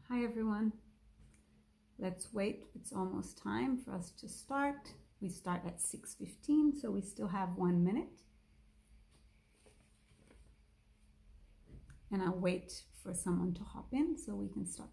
Hi everyone. Let's wait. It's almost time for us to start. We start at 6:15, so we still have 1 minute. And I'll wait for someone to hop in so we can start.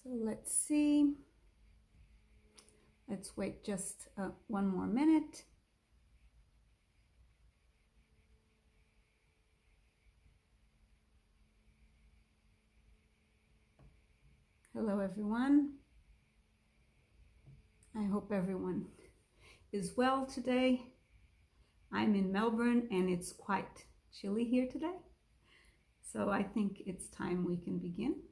So let's see. Let's wait just 1 more minute. Hello everyone. I hope everyone is well today. I'm in Melbourne and it's quite chilly here today. So I think it's time we can begin.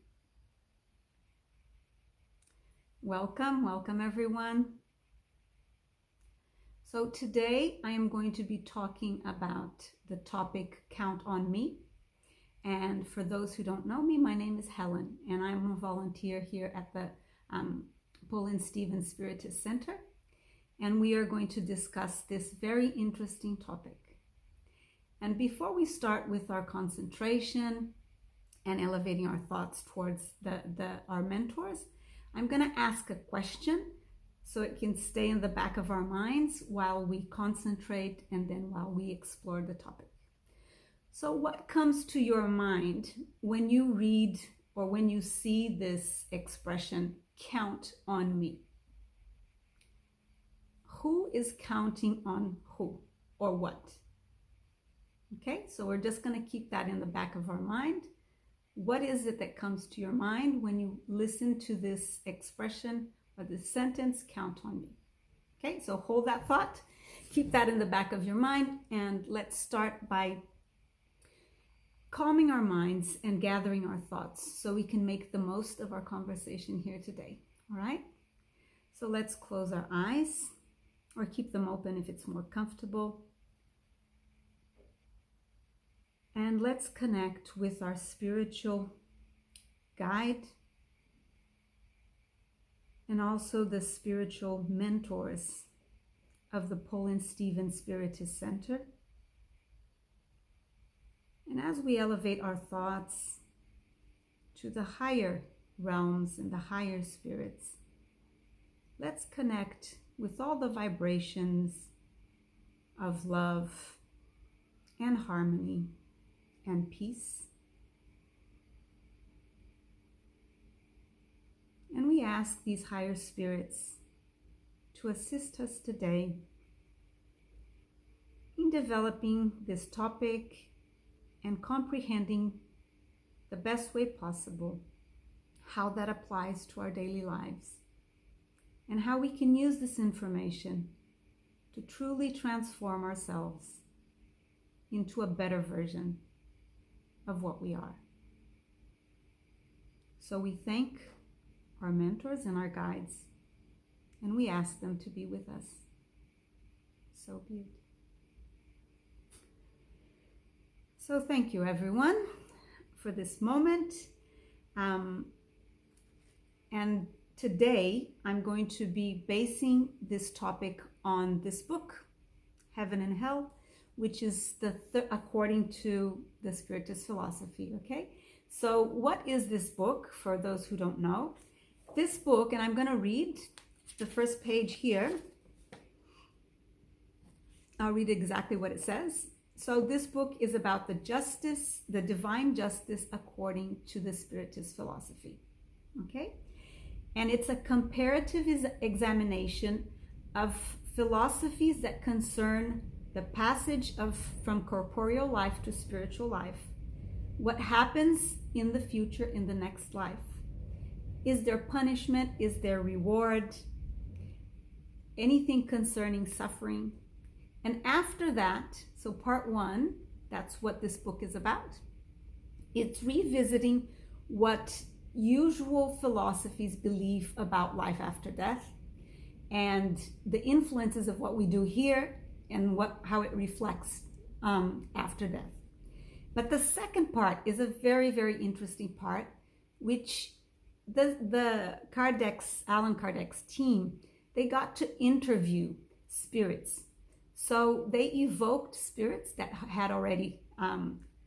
Welcome everyone. So today I am going to be talking about the topic Count on Me. And for those who don't know me, my name is Helen and I'm a volunteer here at the Paul and Stephen Spiritist Center. And we are going to discuss this very interesting topic. And before we start with our concentration and elevating our thoughts towards our mentors, I'm going to ask a question so it can stay in the back of our minds while we concentrate and then while we explore the topic. So what comes to your mind when you read or when you see this expression, count on me? Who is counting on who or what? Okay, so we're just going to keep that in the back of our mind. What is it that comes to your mind when you listen to this expression or this sentence, count on me? Okay, so hold that thought, keep that in the back of your mind, and let's start by calming our minds and gathering our thoughts so we can make the most of our conversation here today. All right, so let's close our eyes or keep them open if it's more comfortable. And let's connect with our spiritual guide and also the spiritual mentors of the Paul and Stephen Spiritist Center. And as we elevate our thoughts to the higher realms and the higher spirits, let's connect with all the vibrations of love and harmony and peace. And we ask these higher spirits to assist us today in developing this topic and comprehending the best way possible how that applies to our daily lives and how we can use this information to truly transform ourselves into a better version of what we are. So we thank our mentors and our guides, and we ask them to be with us. So be it. So thank you everyone for this moment. And today I'm going to be basing this topic on this book, Heaven and Hell, which is according to the Spiritist philosophy, okay? So what is this book, for those who don't know? This book, and I'm going to read the first page here. I'll read exactly what it says. So this book is about the justice, the divine justice according to the Spiritist philosophy, okay? And it's a comparative examination of philosophies that concern the passage from corporeal life to spiritual life. What happens in the future, in the next life? Is there punishment? Is there reward? Anything concerning suffering? And after that, so part 1, that's what this book is about. It's revisiting what usual philosophies belief about life after death and the influences of what we do here and how it reflects after death. But the second part is a very, very interesting part, which the Alan Kardec's team, they got to interview spirits. So they evoked spirits that had already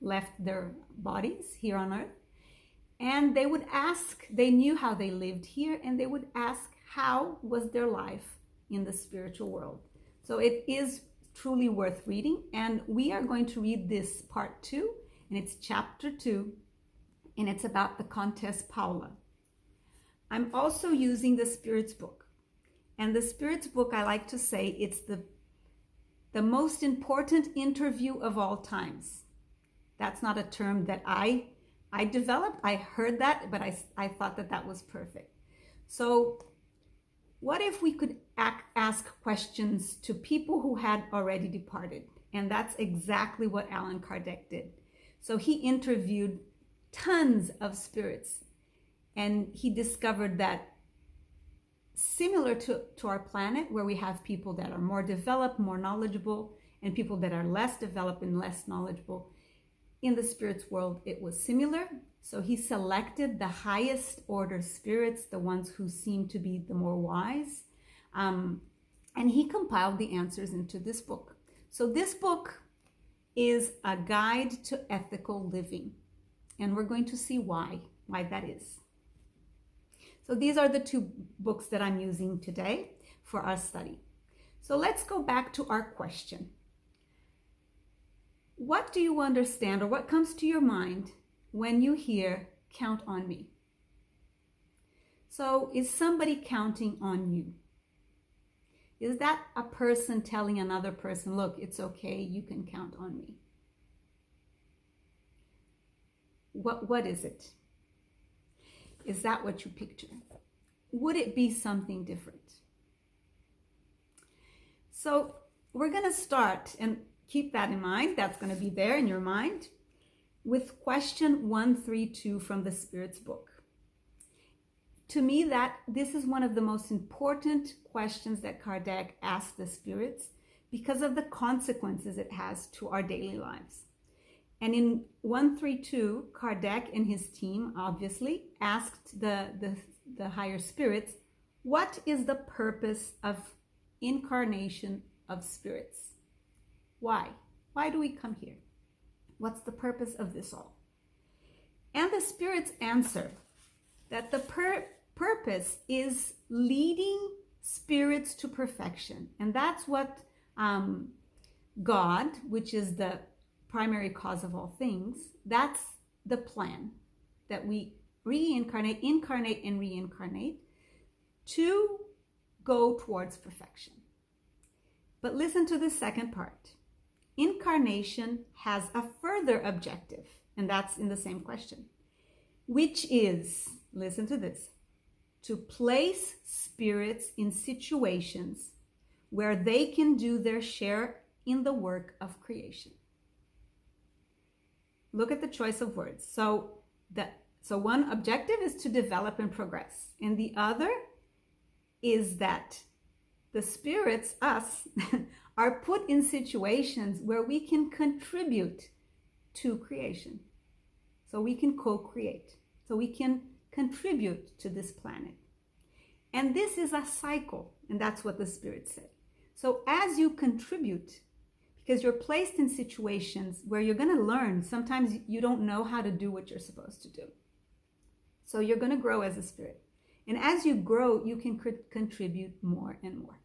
left their bodies here on earth. And they would ask, they knew how they lived here, and they would ask how was their life in the spiritual world. So it is truly worth reading. And we are going to read this part 2, and it's chapter 2, and it's about the Countess Paula. I'm also using the Spirits book. And the Spirits book, I like to say, it's the most important interview of all times. That's not a term that I developed. I heard that, but I thought that was perfect. So what if we could ask questions to people who had already departed? And that's exactly what Allan Kardec did. So he interviewed tons of spirits, and he discovered that similar to our planet, where we have people that are more developed, more knowledgeable, and people that are less developed and less knowledgeable, in the spirits world, it was similar. So he selected the highest order spirits, the ones who seemed to be the more wise, and he compiled the answers into this book. So this book is a guide to ethical living, and we're going to see why that is. So these are the 2 books that I'm using today for our study. So let's go back to our question. What do you understand, or what comes to your mind when you hear "count on me"? So is somebody counting on you? Is that a person telling another person, look, it's okay, you can count on me? What is it? Is that what you picture? Would it be something different? So we're going to start, and keep that in mind, that's going to be there in your mind, with question 132 from the Spirits book. To me, this is one of the most important questions that Kardec asked the spirits because of the consequences it has to our daily lives. And in 132, Kardec and his team obviously asked the higher spirits, what is the purpose of incarnation of spirits? Why? Why do we come here? What's the purpose of this all? And the spirits answer that the purpose is leading spirits to perfection. And that's what God, which is the primary cause of all things, that's the plan, that we incarnate and reincarnate to go towards perfection. But listen to the second part. Incarnation has a further objective, and that's in the same question, which is, listen to this, to place spirits in situations where they can do their share in the work of creation. Look at the choice of words. So one objective is to develop and progress, and the other is that the spirits, us, are put in situations where we can contribute to creation. So we can co-create. So we can contribute to this planet. And this is a cycle, and that's what the spirits say. So as you contribute, because you're placed in situations where you're going to learn, sometimes you don't know how to do what you're supposed to do. So you're going to grow as a spirit. And as you grow, you can contribute more and more.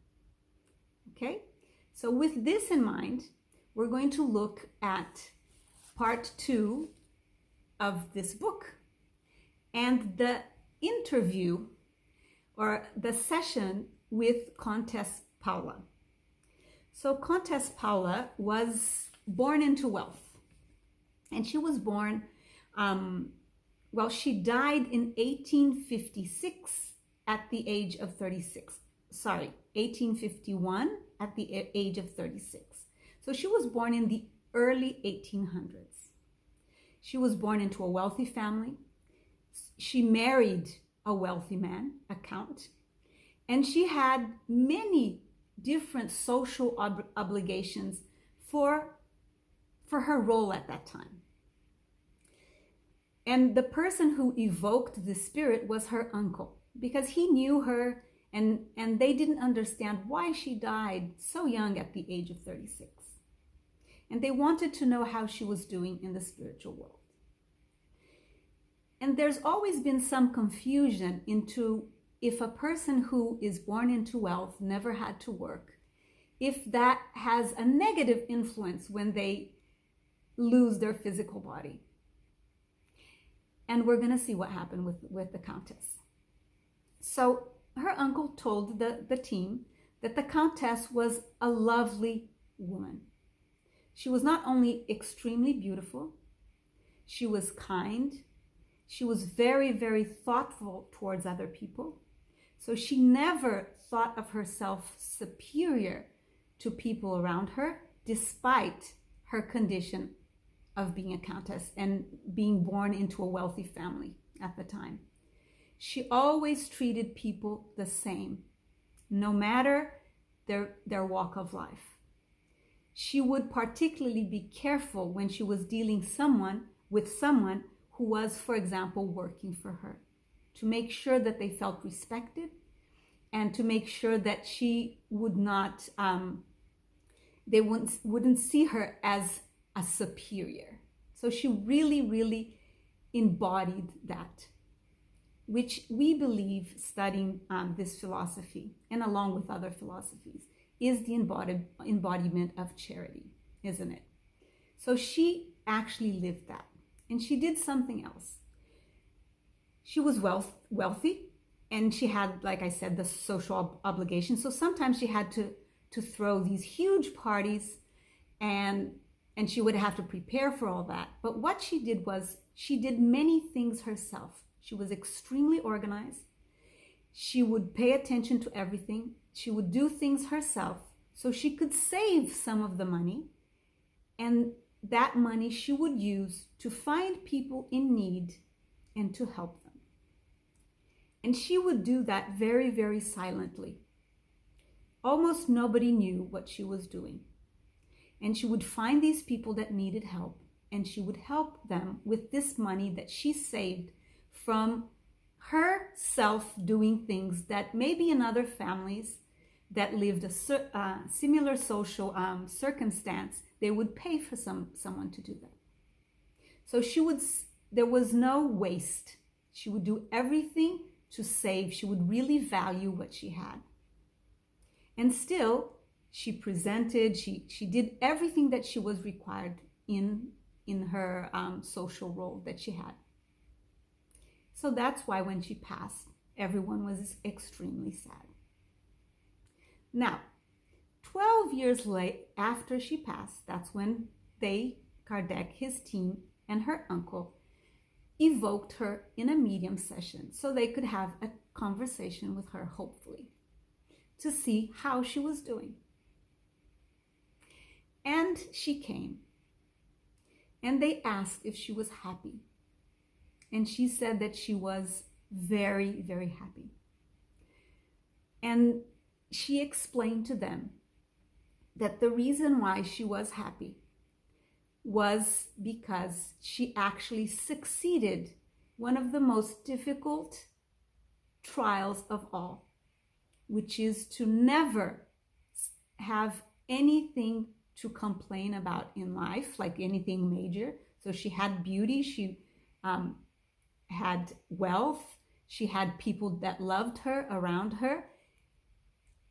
Okay? So with this in mind, we're going to look at part 2 of this book and the interview or the session with Countess Paula. So Countess Paula was born into wealth, and she was born, she died in 1856 at the age of 36. 1851 at the age of 36. So she was born in the early 1800s. She was born into a wealthy family. she married a wealthy man, a count, and she had many different social obligations for her role at that time. And the person who evoked the spirit was her uncle, because he knew her, and they didn't understand why she died so young at the age of 36. And they wanted to know how she was doing in the spiritual world. And there's always been some confusion into if a person who is born into wealth, never had to work, if that has a negative influence when they lose their physical body. And we're going to see what happened with the countess. So her uncle told the team that the countess was a lovely woman. She was not only extremely beautiful, she was kind, she was very, very thoughtful towards other people. So she never thought of herself superior to people around her, despite her condition of being a countess and being born into a wealthy family at the time. She always treated people the same, no matter their walk of life. She would particularly be careful when she was dealing with someone who was, for example, working for her, to make sure that they felt respected and to make sure that she would not, they wouldn't see her as a superior. So she really, really embodied that, which we believe, studying this philosophy and along with other philosophies, is the embodiment of charity, isn't it? So she actually lived that. And she did something else. She was wealthy, and she had, like I said, the social obligation. So sometimes she had to throw these huge parties, and she would have to prepare for all that. But what she did was, she did many things herself. She was extremely organized. She would pay attention to everything. She would do things herself so she could save some of the money, and that money she would use to find people in need and to help them. And she would do that very, very silently. Almost nobody knew what she was doing. And she would find these people that needed help, and she would help them with this money that she saved from herself doing things that maybe in other families that lived a similar social circumstance, they would pay for someone to do that. So there was no waste. She would do everything to save. She would really value what she had. And still, she presented, she did everything that she was required in her social role that she had. So that's why when she passed, everyone was extremely sad. Now, 12 years after she passed, that's when Kardec, his team, and her uncle evoked her in a medium session so they could have a conversation with her, hopefully, to see how she was doing. And she came, and they asked if she was happy. And she said that she was very, very happy. And she explained to them that the reason why she was happy was because she actually succeeded one of the most difficult trials of all, which is to never have anything to complain about in life, like anything major. So she had beauty, she had wealth, she had people that loved her around her,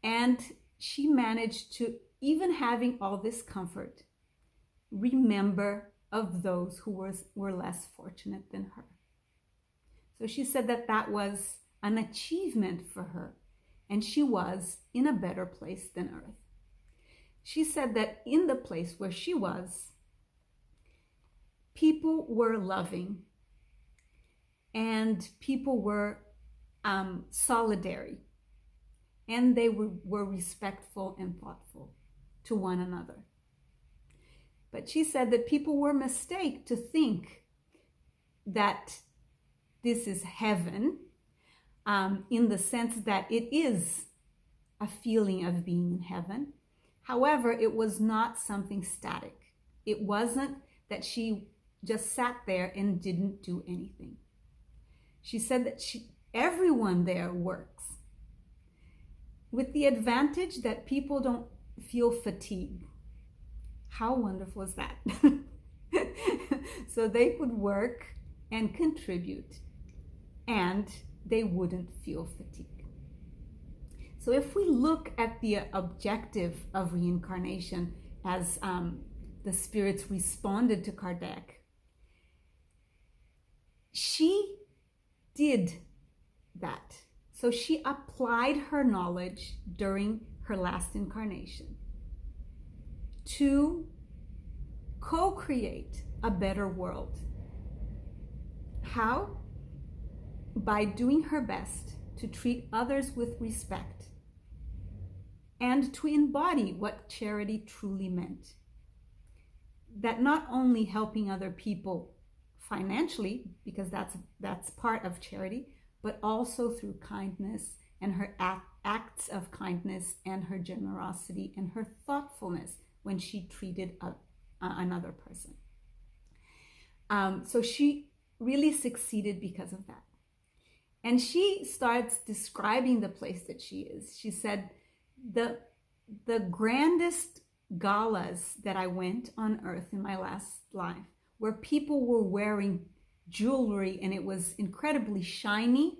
and she managed to, even having all this comfort, remember of those who were less fortunate than her. So she said that was an achievement for her, and she was in a better place than earth. She said that in the place where she was, people were loving, and people were solidary, and they were respectful and thoughtful to one another. But she said that people were mistaken to think that this is heaven, in the sense that it is a feeling of being in heaven. However, it was not something static. It wasn't that she just sat there and didn't do anything. She said that everyone there works, with the advantage that people don't feel fatigue. How wonderful is that? So they could work and contribute, and they wouldn't feel fatigue. So if we look at the objective of reincarnation as the spirits responded to Kardec, she did that. So she applied her knowledge during her last incarnation to co-create a better world. How? By doing her best to treat others with respect and to embody what charity truly meant. That not only helping other people financially, because that's part of charity, but also through kindness and her acts of kindness and her generosity and her thoughtfulness when she treated another person. So she really succeeded because of that. And she starts describing the place that she is. She said, the grandest galas that I went on earth in my last life, where people were wearing jewelry and it was incredibly shiny,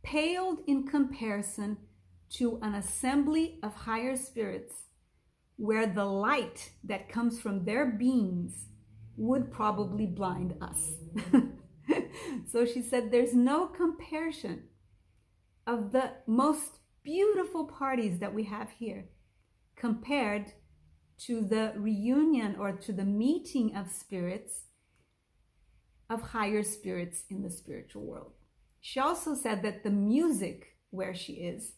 paled in comparison to an assembly of higher spirits where the light that comes from their beams would probably blind us. So she said there's no comparison of the most beautiful parties that we have here compared to the reunion or to the meeting of spirits, of higher spirits in the spiritual world. She also said that the music where she is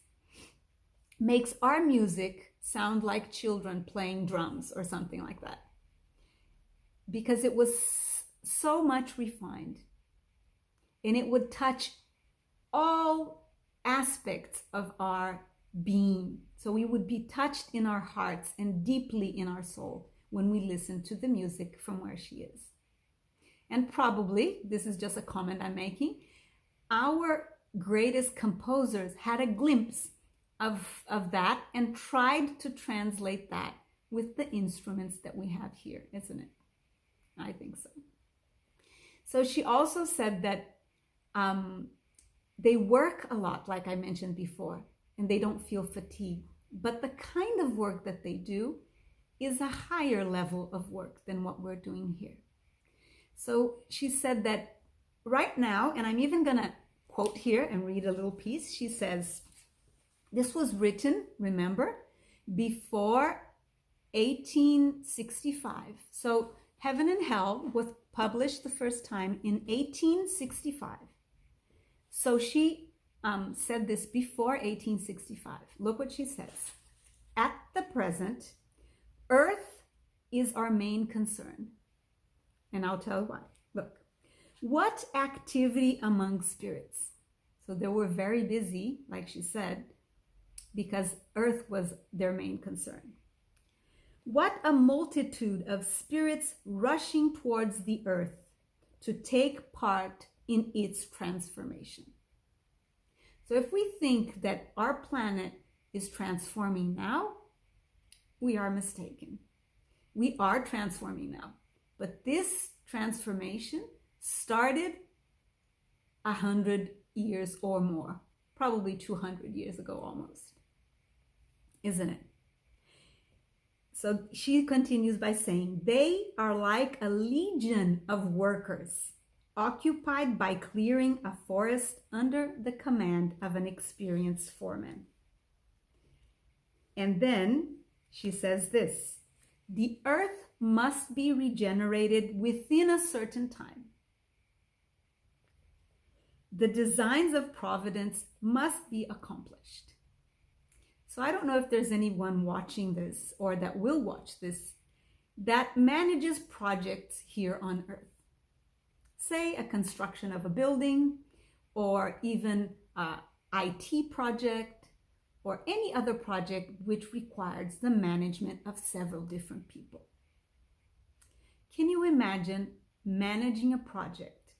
makes our music sound like children playing drums or something like that, because it was so much refined and it would touch all aspects of our being. So we would be touched in our hearts and deeply in our soul when we listen to the music from where she is. And probably, this is just a comment I'm making, our greatest composers had a glimpse of that and tried to translate that with the instruments that we have here, isn't it? I think so. So she also said that they work a lot, like I mentioned before, and they don't feel fatigued. But the kind of work that they do is a higher level of work than what we're doing here. So she said that right now, and I'm even going to quote here and read a little piece. She says, this was written, remember, before 1865. So Heaven and Hell was published the first time in 1865. So she said this before 1865. Look what she says. At the present, Earth is our main concern. And I'll tell you why. Look, what activity among spirits? So they were very busy, like she said, because Earth was their main concern. What a multitude of spirits rushing towards the Earth to take part in its transformation. So if we think that our planet is transforming now, we are mistaken. We are transforming now. But this transformation started 100 years or more, probably 200 years ago almost, isn't it? So she continues by saying, they are like a legion of workers occupied by clearing a forest under the command of an experienced foreman. And then she says this, the earth must be regenerated within a certain time. The designs of providence must be accomplished. So I don't know if there's anyone watching this or that will watch this that manages projects here on earth. say a construction of a building, or even a IT project, or any other project which requires the management of several different people. Can you imagine managing a project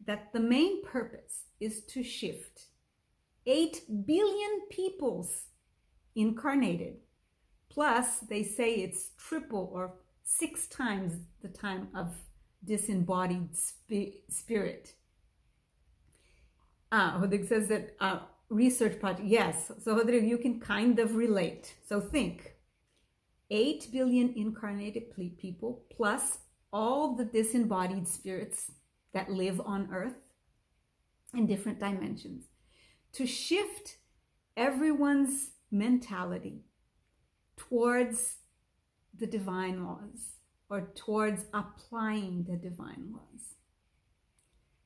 that the main purpose is to shift 8 billion peoples incarnated, plus they say it's triple or 6 times the time of disembodied spirit. Rodrigo says that research project, yes. So Rodrigo, you can kind of relate. So think, 8 billion incarnated people plus all the disembodied spirits that live on Earth in different dimensions, to shift everyone's mentality towards the divine laws, or towards applying the divine laws.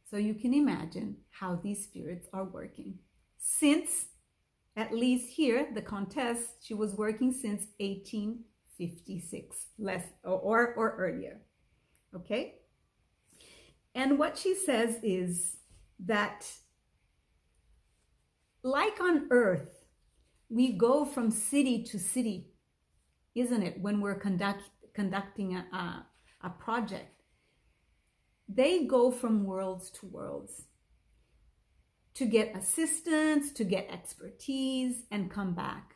So you can imagine how these spirits are working. Since, at least here, the Countess, she was working since 1856, or earlier. Okay? And what she says is that, like on Earth, we go from city to city, isn't it, when we're conducting a project? They go from worlds to worlds to get assistance, to get expertise, and come back.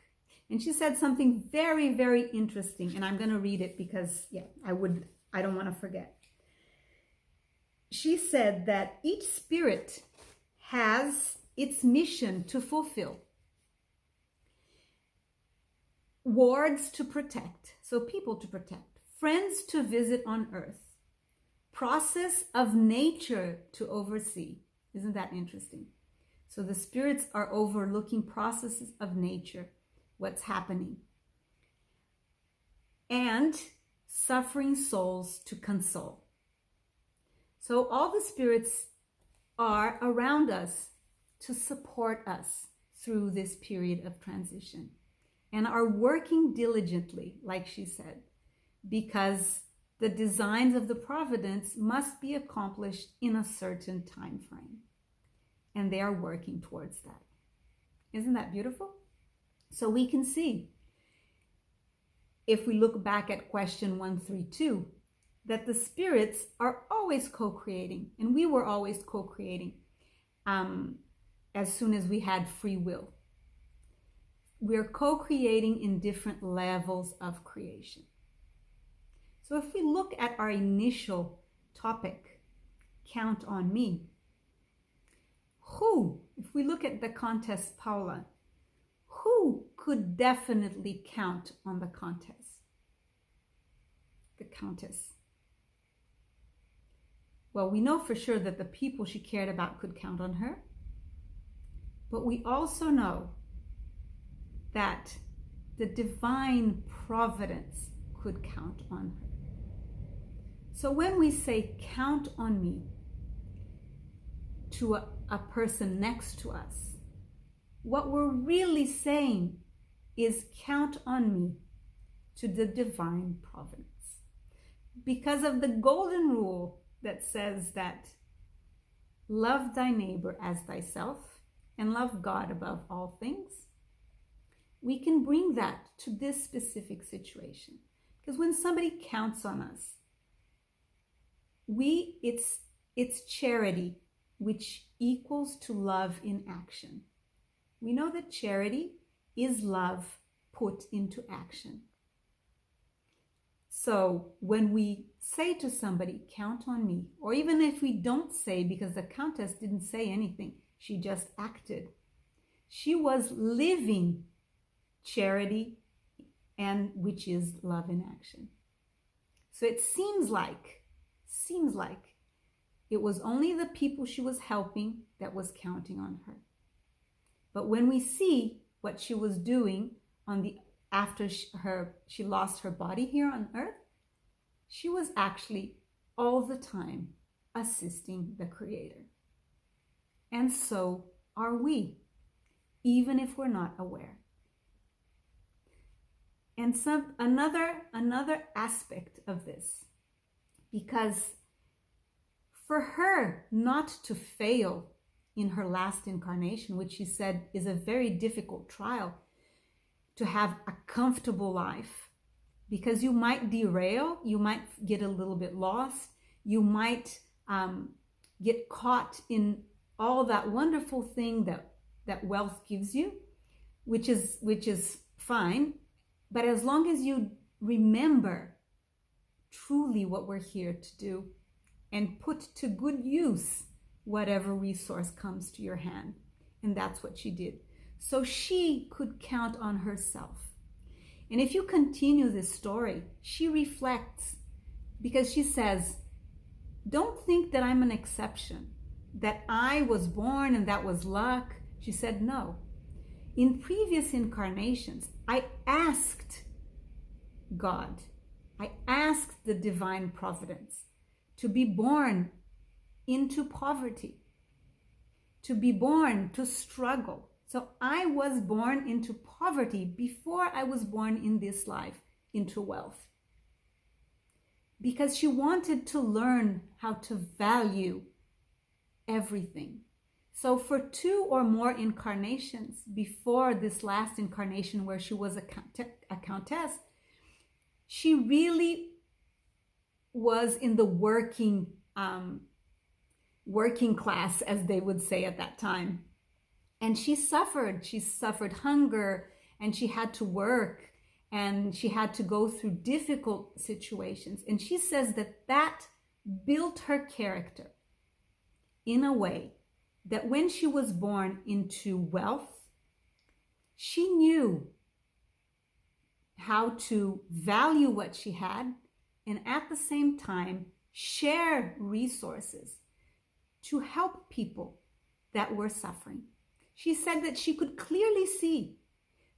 And she said something very, very interesting, and I'm going to read it because, I don't want to forget. She said that each spirit has its mission to fulfill. Wards to protect, so people to protect, friends to visit on Earth, process of nature to oversee. Isn't that interesting? So the spirits are overlooking processes of nature, what's happening, and suffering souls to console. So all the spirits are around us to support us through this period of transition, and are working diligently, like she said, because the designs of the providence must be accomplished in a certain time frame, and they are working towards that. Isn't that beautiful? So we can see, if we look back at question 132, that the spirits are always co-creating, and we were always co-creating as soon as we had free will. We're co-creating in different levels of creation. So if we look at our initial topic, count on me, if we look at the Countess Paula, who could definitely count on the Countess? The Countess. Well, we know for sure that the people she cared about could count on her, but we also know that the divine providence could count on her. So when we say count on me to a person next to us, what we're really saying is count on me to the divine providence. Because of the golden rule that says that love thy neighbor as thyself and love God above all things, we can bring that to this specific situation. Because when somebody counts on us, it's charity, which equals to love in action. We know that charity is love put into action. So when we say to somebody, count on me, or even if we don't say, because the Countess didn't say anything, she just acted. She was living charity, and which is love in action. So it seems like it was only the people she was helping that was counting on her. But when we see what she was doing after she lost her body here on Earth, she was actually all the time assisting the Creator. And so are we, even if we're not aware. And another aspect of this, because for her not to fail in her last incarnation, which she said is a very difficult trial, to have a comfortable life, because you might derail, you might get a little bit lost, you might get caught in all that wonderful thing that wealth gives you, which is fine, but as long as you remember truly what we're here to do and put to good use whatever resource comes to your hand. And that's what she did. So she could count on herself. And if you continue this story, she reflects, because she says, don't think that I'm an exception, that I was born and that was luck. She said, no. In previous incarnations, I asked God, I asked the divine providence to be born into poverty, to be born to struggle. So I was born into poverty before I was born in this life into wealth, because she wanted to learn how to value everything. So for 2 or more incarnations before this last incarnation where she was a countess, she really was in the working class, as they would say at that time. And she suffered hunger, and she had to work, and she had to go through difficult situations. And she says that built her character in a way that when she was born into wealth, she knew how to value what she had, and at the same time share resources to help people that were suffering. She said that she could clearly see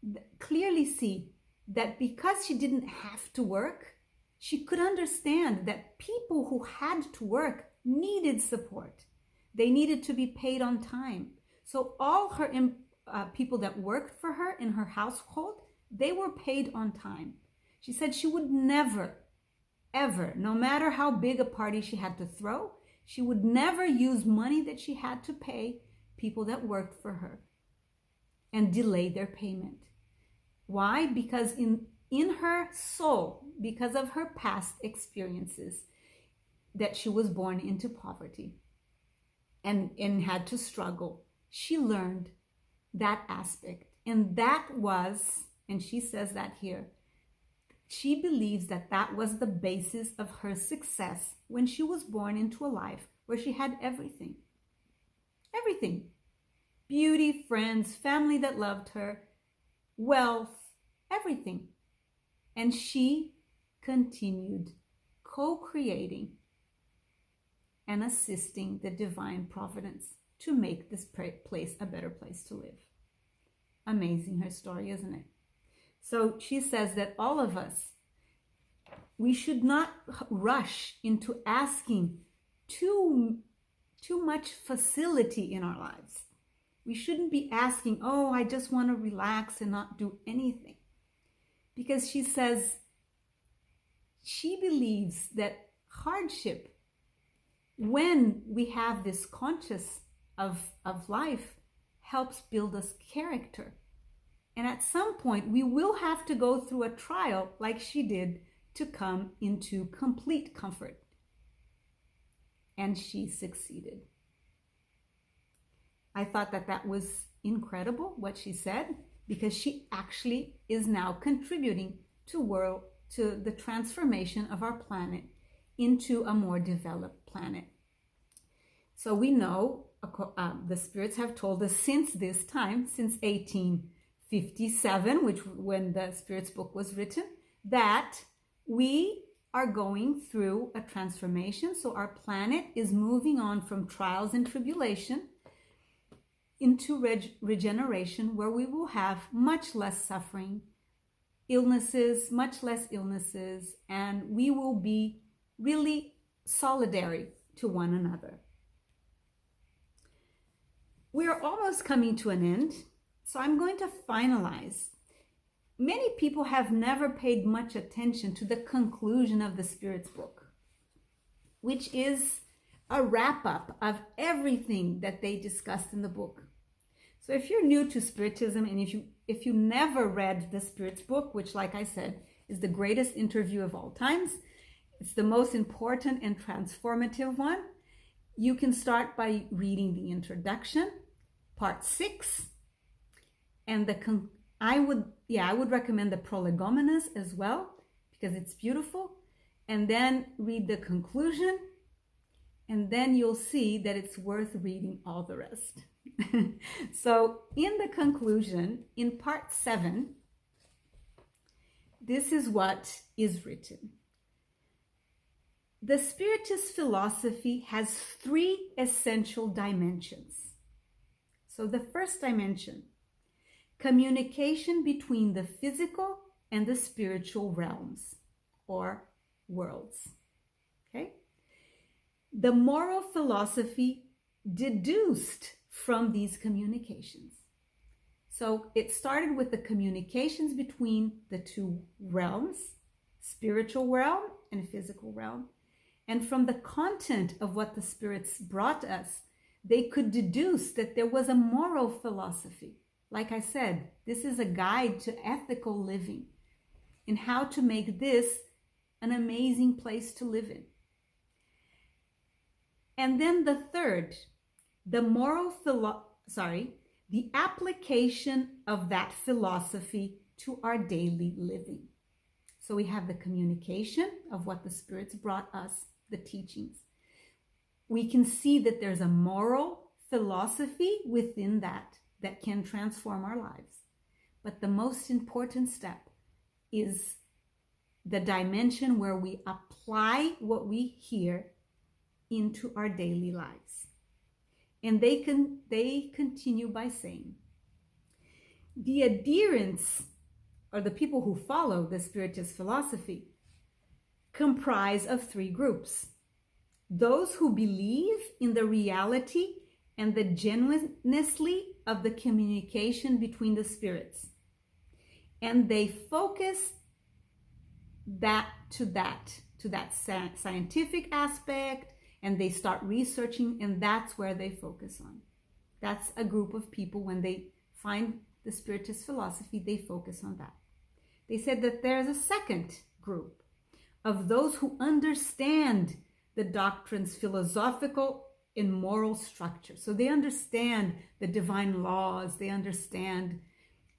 that because she didn't have to work, she could understand that people who had to work needed support. They needed to be paid on time. So all her people that worked for her in her household, they were paid on time. She said she would never, ever, no matter how big a party she had to throw, she would never use money that she had to pay people that worked for her and delay their payment. Why? Because in her soul, because of her past experiences, that she was born into poverty and had to struggle, she learned that aspect. And that was, and she says that here, she believes that was the basis of her success when she was born into a life where she had everything. Everything. Beauty, friends, family that loved her, wealth, everything. And she continued co-creating and assisting the divine providence to make this place a better place to live. Amazing, her story, isn't it? So she says that all of us, we should not rush into asking too much facility in our lives. We shouldn't be asking, oh, I just want to relax and not do anything. Because she says she believes that hardship, when we have this conscious of life, helps build us character. And at some point, we will have to go through a trial like she did to come into complete comfort. And she succeeded. I thought that was incredible what she said, because she actually is now contributing to the transformation of our planet into a more developed planet. So we know, the spirits have told us since this time, since 1857, when the Spirits book was written, that we are going through a transformation. So our planet is moving on from trials and tribulation into regeneration, where we will have much less suffering, much less illnesses, and we will be really solidary to one another. We are almost coming to an end, so I'm going to finalize. Many people have never paid much attention to the conclusion of the Spirits book, which is a wrap-up of everything that they discussed in the book. So if you're new to Spiritism, and if you never read the Spirit's book, which, like I said, is the greatest interview of all times, it's the most important and transformative one, you can start by reading the introduction, part 6, and I would recommend the Prolegomenos as well, because it's beautiful, and then read the conclusion, and then you'll see that it's worth reading all the rest. So in the conclusion, in part 7, this is what is written. The Spiritist philosophy has 3 essential dimensions. So the first dimension, communication between the physical and the spiritual realms or worlds. Okay? The moral philosophy deduced from these communications. So it started with the communications between the 2 realms, spiritual realm and physical realm. And from the content of what the spirits brought us, they could deduce that there was a moral philosophy. Like I said, this is a guide to ethical living and how to make this an amazing place to live in. And then the third, the application of that philosophy to our daily living. So we have the communication of what the spirits brought us, the teachings. We can see that there's a moral philosophy within that can transform our lives. But the most important step is the dimension where we apply what we hear into our daily lives. And they continue by saying, the adherents, or the people who follow the Spiritist philosophy, comprise of 3 groups. Those who believe in the reality and the genuineness of the communication between the spirits. And they focus to that scientific aspect, and they start researching, and that's where they focus on. That's a group of people, when they find the Spiritist philosophy, they focus on that. They said that there's a second group of those who understand the doctrine's philosophical and moral structure. So they understand the divine laws, they understand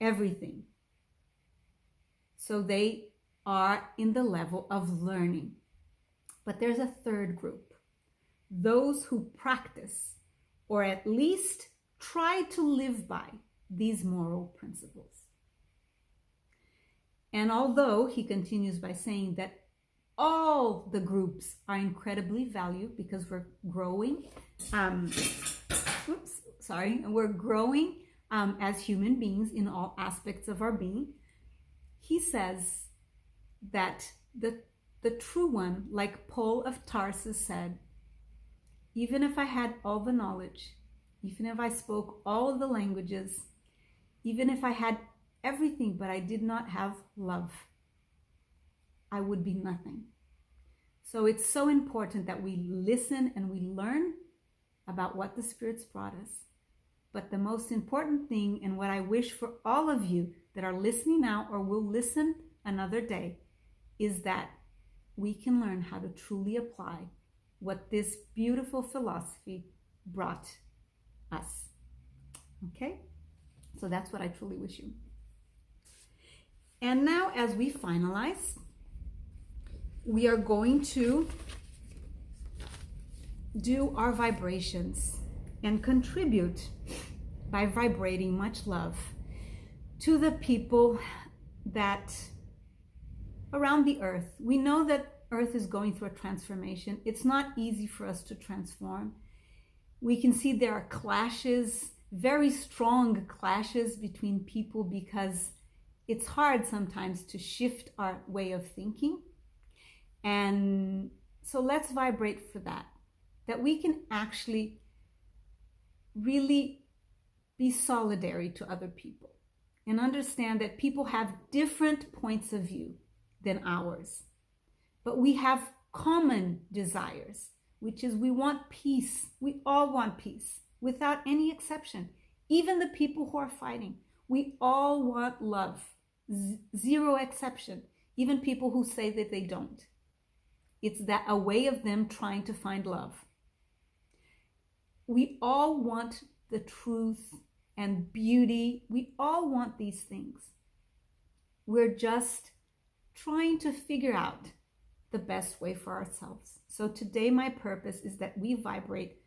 everything. So they are in the level of learning. But there's a third group, those who practice, or at least try to live by, these moral principles. And although he continues by saying that all the groups are incredibly valued because we're growing, we're growing as human beings in all aspects of our being, he says that the true one, like Paul of Tarsus said, even if I had all the knowledge, even if I spoke all the languages, even if I had everything, but I did not have love, I would be nothing. So it's so important that we listen and we learn about what the spirits brought us. But the most important thing, and what I wish for all of you that are listening now or will listen another day, is that we can learn how to truly apply what this beautiful philosophy brought us. Okay? So that's what I truly wish you. And now, as we finalize, we are going to do our vibrations and contribute by vibrating much love to the people that around the earth. We know that Earth is going through a transformation. It's not easy for us to transform. We can see there are clashes, very strong clashes between people, because it's hard sometimes to shift our way of thinking. And so let's vibrate for that we can actually really be solidary to other people and understand that people have different points of view than ours. But we have common desires. which is we want peace. We all want peace without any exception. Even the people who are fighting, we all want love. Zero exception. Even people who say that they don't. It's that a way of them trying to find love. We all want the truth and beauty. We all want these things. We're just trying to figure out the best way for ourselves. So today my purpose is that we vibrate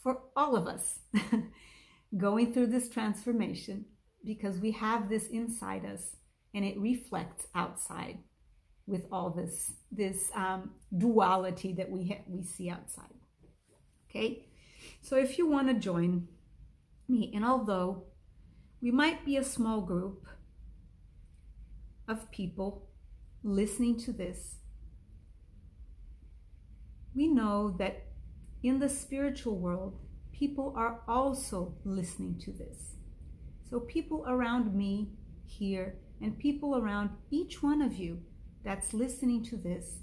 for all of us going through this transformation, because we have this inside us and it reflects outside with all this duality that we see outside. Okay, so if you want to join me, and although we might be a small group of people listening to this, we know that in the spiritual world, people are also listening to this. So people around me here and people around each one of you that's listening to this,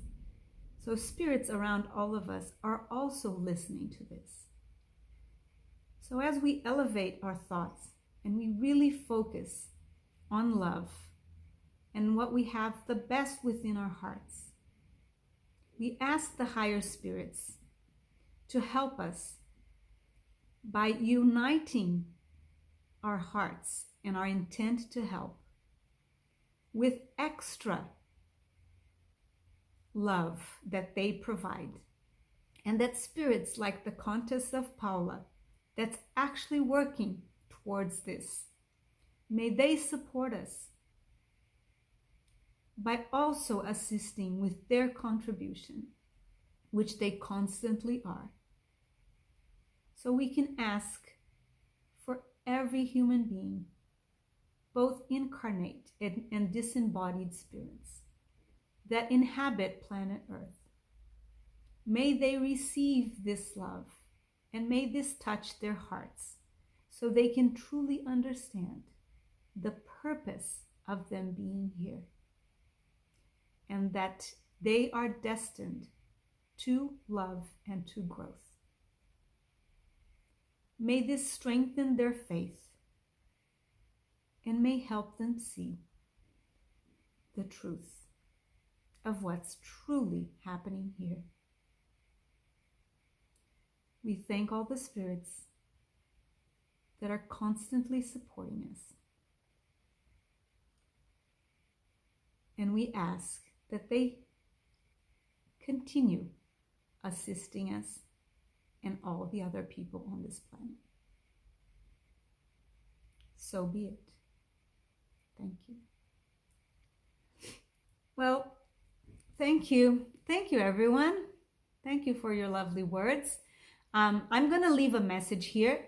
so spirits around all of us are also listening to this. So as we elevate our thoughts and we really focus on love and what we have the best within our hearts, we ask the higher spirits to help us by uniting our hearts and our intent to help with extra love that they provide. And that spirits like the Countess of Paula, that's actually working towards this, may they support us by also assisting with their contribution, which they constantly are. So we can ask for every human being, both incarnate and disembodied spirits that inhabit planet Earth. May they receive this love and may this touch their hearts so they can truly understand the purpose of them being here, and that they are destined to love and to growth. May this strengthen their faith and may help them see the truth of what's truly happening here. We thank all the spirits that are constantly supporting us. And we ask that they continue assisting us and all the other people on this planet. So be it. Thank you. Well, thank you. Thank you, everyone. Thank you for your lovely words. I'm going to leave a message here.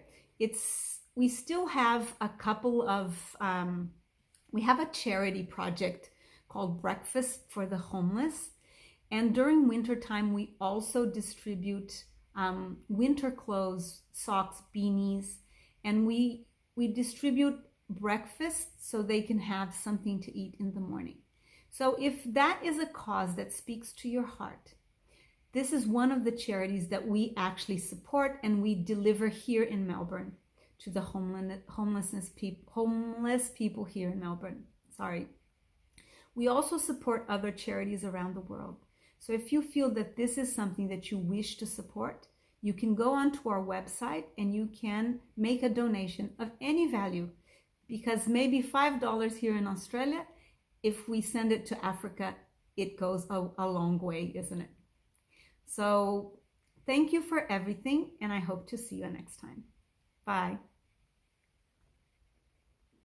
We still have a couple of, we have a charity project called Breakfast for the Homeless. And during wintertime, we also distribute winter clothes, socks, beanies, and we distribute breakfast so they can have something to eat in the morning. So if that is a cause that speaks to your heart, this is one of the charities that we actually support and we deliver here in Melbourne to the homeless people here in Melbourne. Sorry. We also support other charities around the world. So if you feel that this is something that you wish to support, you can go onto our website and you can make a donation of any value, because maybe $5 here in Australia, if we send it to Africa, it goes a long way, isn't it? So thank you for everything, and I hope to see you next time. Bye.